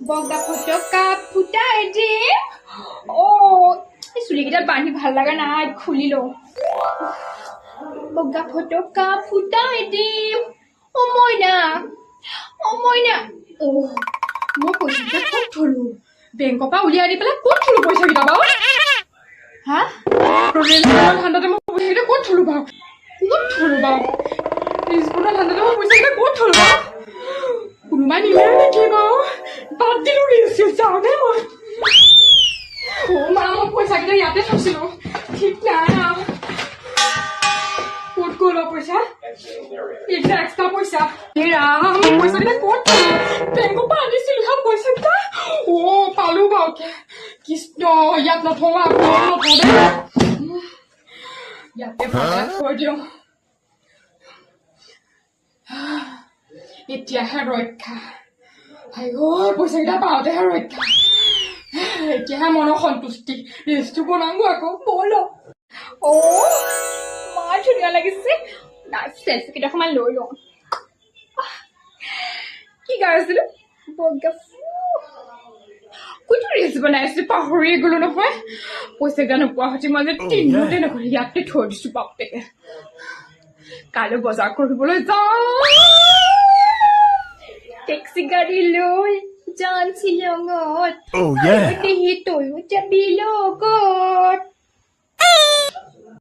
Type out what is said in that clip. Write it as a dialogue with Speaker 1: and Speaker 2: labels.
Speaker 1: বগা ফটকা ফুটাই দিম অ এই চুলিকেইডাল বান্ধি ভাল লগা নাই খুলি লওঁ বগা ফটকা ফুটাই দিম অ মইনা অ মই পইচাকেইটা ক'ত থলো বেংকৰ পৰা উলিয়াই দি পেলাই ক'ত থলো পইচাকেইটা বাৰু হা ঠাণ্ডাতে মই পইচাকেইটা ক'ত থলো বাৰু স্কুলৰ ঠাণ্ডাতে মই পইচাকেইটা ক'ত থলো বাৰু কোনোবাই নিলে নেকি বাৰু বাদ দিলো যাওঁতে মই মা মই পইচাকেইটা ইয়াতে থৈছিলো ঠিক নাই ক'ত গ'ল পইচা এইকেইটা এক্সট্ৰা পইচা পইচাকেইটা ক'ত থলো বেংকৰ পৰা আনিছিলো হা পইচাকেইটা পালো বাৰু কৃষ্ণ ইয়াত নথওঁ ইয়াতে থৈ দিওঁ এতিয়াহে ৰক্ষা পইচাকেইটা পাওঁতেহে ৰক্ষা এতিয়াহে মনৰ সন্তুষ্টি ৰেষ্টটো বনাওঁ আকৌ ব'ল ইমান ধুনীয়া লাগিছে চেলফি কেইটামান লৈ লওঁ কি গাই আছিলো বগা কোনটো ৰিলচ বনাই আছিলো পাহৰিয়ে গলো নহয় পইচাকেইটা নোপোৱা হতি মই যে দিনতে নকৰি ইয়াতে থৈ দিছো বাপেকে কাইলৈ বজাৰ কৰিবলৈ যাওঁ টেক্সি গাড়ী লৈ যাম শ্বিলঙত তইও যাবি লগত